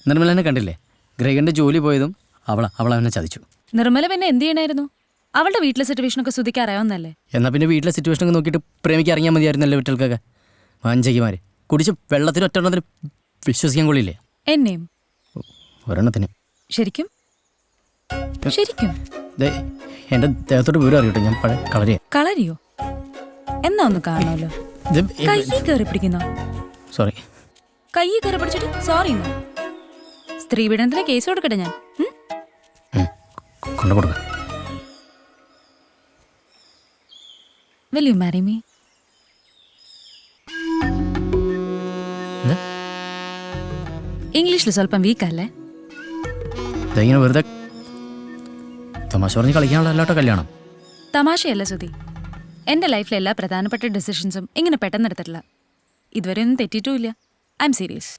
നിർമ്മലനെ കണ്ടില്ലേ? ഗ്രഹന്റെ ജോലി പോയതും അവളവനെ ചതിച്ചു. നിർമ്മല പിന്നെ എന്ത് ചെയ്യണായിരുന്നു? അവളുടെ വീട്ടിലെ സിറ്റുവേഷനൊക്കെ ശ്രുതിക്ക് അറിയാവുന്നല്ലേ? എന്നാൽ പിന്നെ വീട്ടിലെ സിറ്റുവേഷനൊക്കെ നോക്കിയിട്ട് പ്രേമിക്ക് ഇറങ്ങിയാൽ മതിയായിരുന്നല്ലോ വീട്ടിൽക്കൊക്കെ. വാഞ്ചകിമാര് കുടിച്ച് വെള്ളത്തിന് ഒറ്റെണ്ണത്തിന് വിശ്വസിക്കാൻ കൊള്ളില്ലേ? എന്നെയും ഒരെണ്ണത്തിന്. ശരിക്കും ശരിക്കും എൻ്റെ ദേഹത്തോട്ട് വിവരം അറിയട്ടെ, ഞാൻ പഴയ കളരിയാ. കളരിയോ? എന്നാ ഒന്ന് കാണണമല്ലോ. കൈ കയറി പിടിക്കുന്നോ? സോറി. കൈ കയറി പിടിച്ചിട്ട് സോറി. സ്ത്രീ പീഡനത്തിന് കേസ് കൊടുക്കട്ടെ ഞാൻ? കൊണ്ടു കൊടുക്ക. Will you marry me? ഇംഗ്ലീഷിൽ സ്വല്പം വീക്കല്ലേ? ഇങ്ങനെ വെറുതെ തമാശ പറഞ്ഞ് കളിക്കാനുള്ള അല്ലാട്ടോ കല്യാണം. തമാശയല്ല സുധി. എൻ്റെ ലൈഫിലെ എല്ലാ പ്രധാനപ്പെട്ട ഡിസിഷൻസും ഇങ്ങനെ പെട്ടെന്ന് എടുത്തിട്ടില്ല. ഇതുവരെ ഒന്നും തെറ്റിയിട്ടുമില്ല. I M serious.